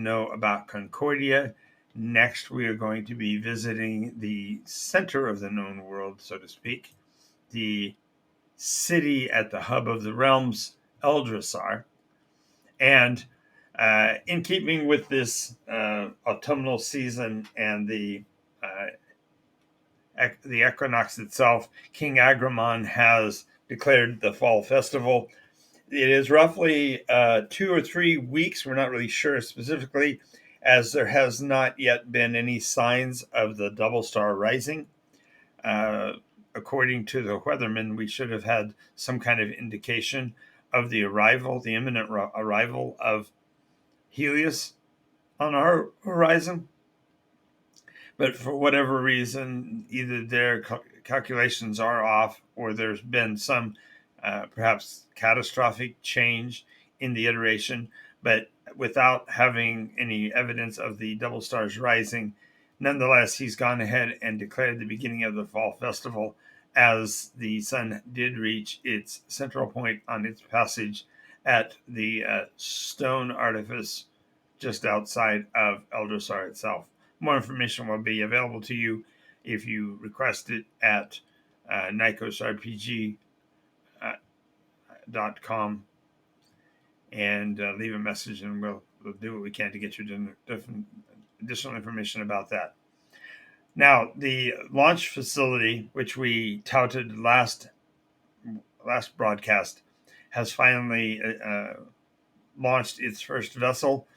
know about Concordia. Next, we are going to be visiting the center of the known world, so to speak, the city at the hub of the realms, Eldrassar. And in keeping with this autumnal season and the equinox itself, King Agramon has declared the fall festival. It is roughly 2 or 3 weeks. We're not really sure specifically, as there has not yet been any signs of the double star rising. According to the weatherman, we should have had some kind of indication of the imminent arrival of Helios on our horizon. But for whatever reason, either their calculations are off, or there's been some perhaps catastrophic change in the iteration. But without having any evidence of the double stars rising, nonetheless, he's gone ahead and declared the beginning of the fall festival, as the sun did reach its central point on its passage at the stone artifice just outside of Eldrassar itself. More information will be available to you if you request it at NycosRPG.com and leave a message, and we'll do what we can to get you additional information about that. Now, the launch facility, which we touted last broadcast, has finally launched its first vessel,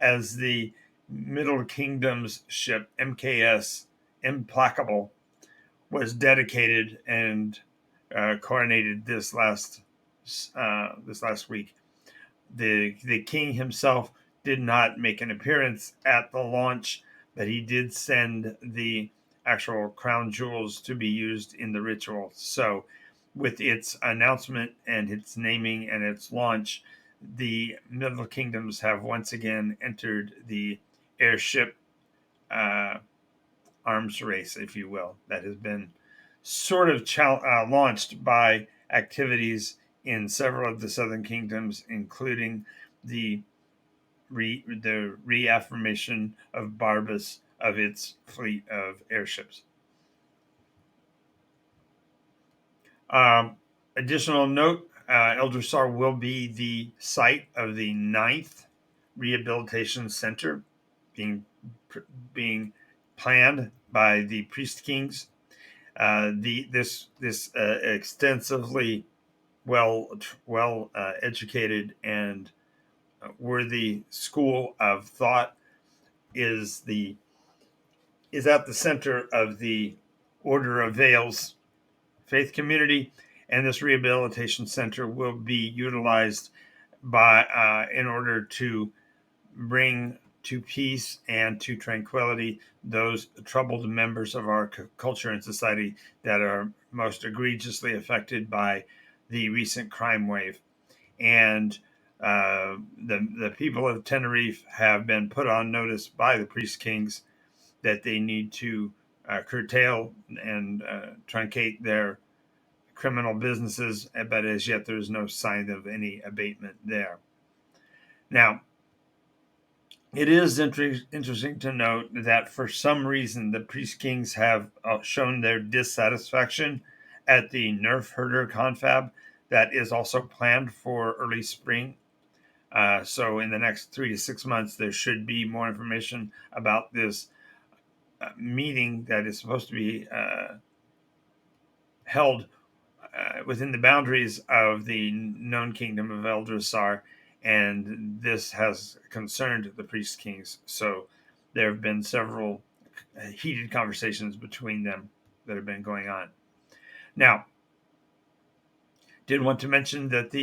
as the Middle Kingdom's ship MKS Implacable was dedicated and coronated this last week. The king himself did not make an appearance at the launch, but he did send the actual crown jewels to be used in the ritual. So with its announcement and its naming and its launch, the Middle Kingdoms have once again entered the airship arms race, if you will, that has been sort of launched by activities in several of the southern kingdoms, including the reaffirmation of Barbas of its fleet of airships. Additional note, Eldrassar will be the site of the 9th rehabilitation center being planned by the Priest Kings. This extensively well educated and worthy school of thought is at the center of the Order of Vales faith community, and this rehabilitation center will be utilized in order to bring to peace and to tranquility those troubled members of our culture and society that are most egregiously affected by the recent crime wave. And the people of Tenerife have been put on notice by the Priest Kings that they need to curtail and truncate their criminal businesses, but as yet there's no sign of any abatement there. Now, it is interesting to note that for some reason the Priest Kings have shown their dissatisfaction at the Nerf Herder confab that is also planned for early spring. So in the next 3 to 6 months, there should be more information about this meeting that is supposed to be held within the boundaries of the known kingdom of Eldrassar, and this has concerned the Priest Kings. So there have been several heated conversations between them that have been going on. Now, did want to mention that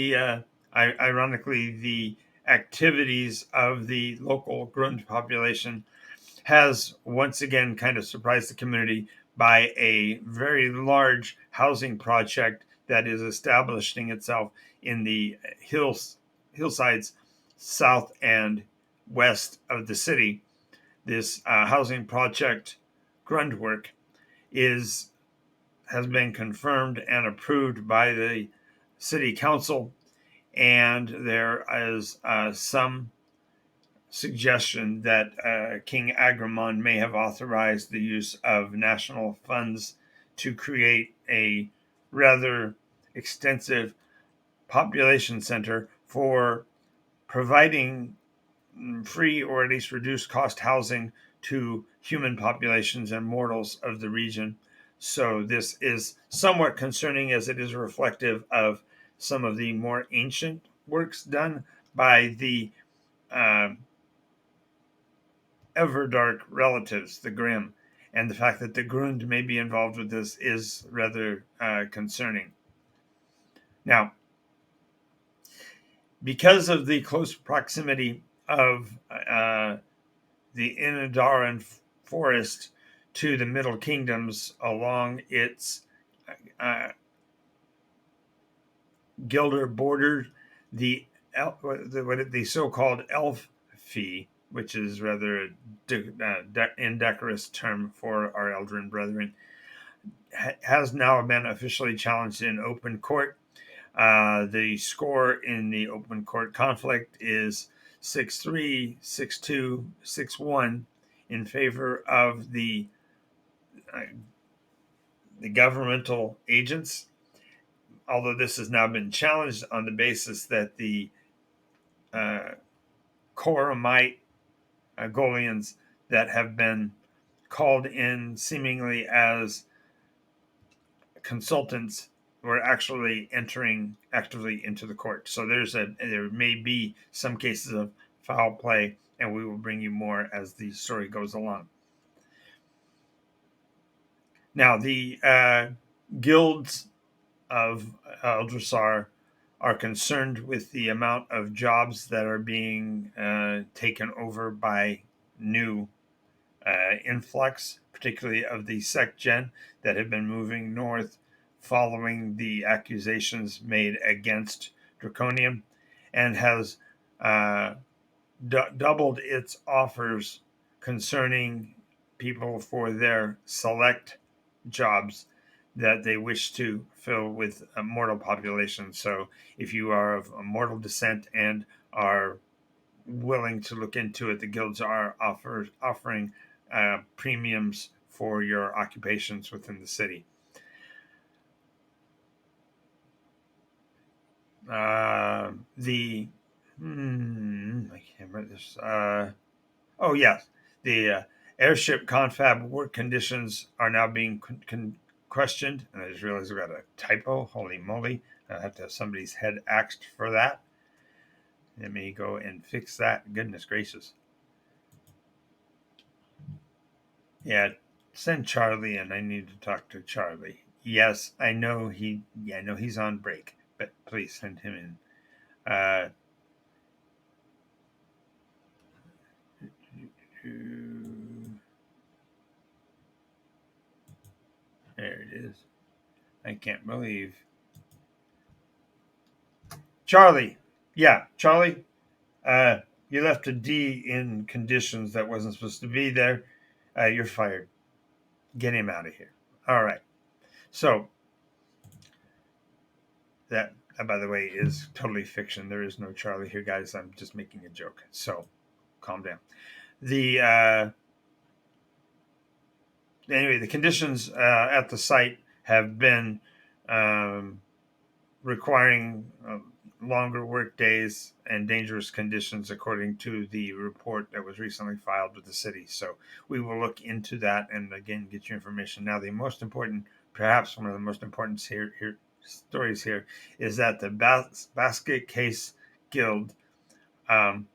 ironically, the activities of the local Grund population has once again kind of surprised the community by a very large housing project that is establishing itself in the hillsides south and west of the city. This housing project, Grundwork, has been confirmed and approved by the city council, and there is some suggestion that King Agramon may have authorized the use of national funds to create a rather extensive population center for providing free or at least reduced cost housing to human populations and mortals of the region. So this is somewhat concerning as it is reflective of some of the more ancient works done by the uh, Everdark relatives, the Grimm, and the fact that the Grund may be involved with this is rather concerning. Now, because of the close proximity of the Inadaran forest to the Middle Kingdoms along its uh, Gilder border, the so-called Elf Fee, which is rather an indecorous term for our Eldrin brethren, has now been officially challenged in open court. The score in the open court conflict is 6-3, 6-2, 6-1 in favor of uh, the governmental agents, although this has now been challenged on the basis that the uh, Koramite Golians that have been called in seemingly as consultants were actually entering actively into the court. So there may be some cases of foul play, and we will bring you more as the story goes along. Now, the guilds of Eldrassar are concerned with the amount of jobs that are being taken over by new influx, particularly of the sect gen that have been moving north following the accusations made against Draconium, and has uh, doubled its offers concerning people for their select jobs that they wish to fill with a mortal population. So if you are of a mortal descent and are willing to look into it, the guilds are offering premiums for your occupations within the city. The I can't remember this. Oh yes, the airship confab work conditions are now being questioned, and I just realized we got a typo. Holy moly! I have to have somebody's head axed for that. Let me go and fix that. Goodness gracious! Yeah, send Charlie, and I need to talk to Charlie. Yes, I know he. Yeah, I know he's on break, but please send him in. There it is. I can't believe Charlie. Yeah, Charlie. You left a D in conditions that wasn't supposed to be there. You're fired. Get him out of here. All right. So that, by the way, is totally fiction. There is no Charlie here, guys. I'm just making a joke. So calm down. The anyway, the conditions at the site have been um, requiring longer work days and dangerous conditions, according to the report that was recently filed with the city. So we will look into that and again get you information. Now, the most important, perhaps one of the most important stories here, is that the Basket Case Guild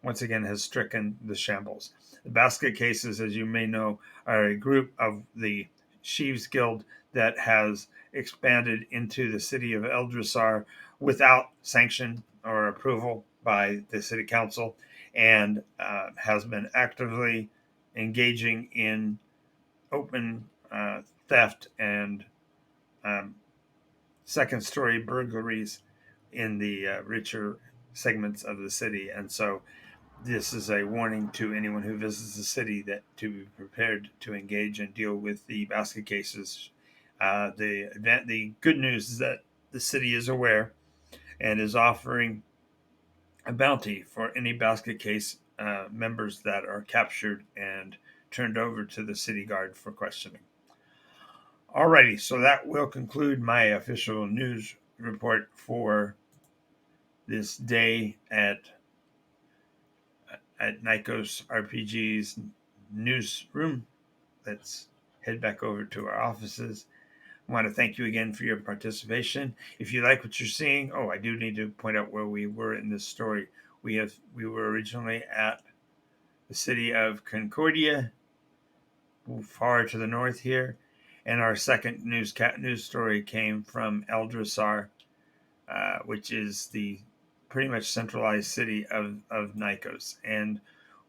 once again has stricken the shambles. The Basket Cases, as you may know, are a group of the Sheaves Guild that has expanded into the city of Eldrassar without sanction or approval by the city council, and has been actively engaging in open theft and um, second story burglaries in the richer segments of the city. And so this is a warning to anyone who visits the city that to be prepared to engage and deal with the basket cases. The good news is that the city is aware and is offering a bounty for any basket case members that are captured and turned over to the city guard for questioning. Alrighty, so that will conclude my official news report for this day at Nycos RPG's newsroom. Let's head back over to our offices. I want to thank you again for your participation. If you like what you're seeing, I do need to point out where we were in this story. We were originally at the city of Concordia, far to the north here, and our second news story came from Eldrassar, which is the pretty much centralized city of Nycos. And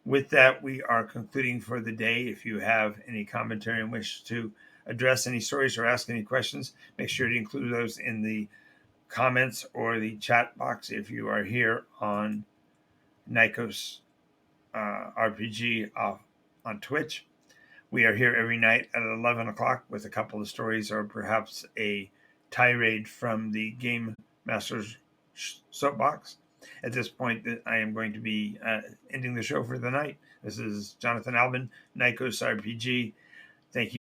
with that, we are concluding for the day. If you have any commentary and wish to address any stories or ask any questions, make sure to include those in the comments or the chat box if you are here on Nycos RPG on Twitch. We are here every night at 11 o'clock with a couple of stories or perhaps a tirade from the Game Master's soapbox. At this point, I am going to be ending the show for the night. This is Jonathan Albin, Nycos RPG. Thank you.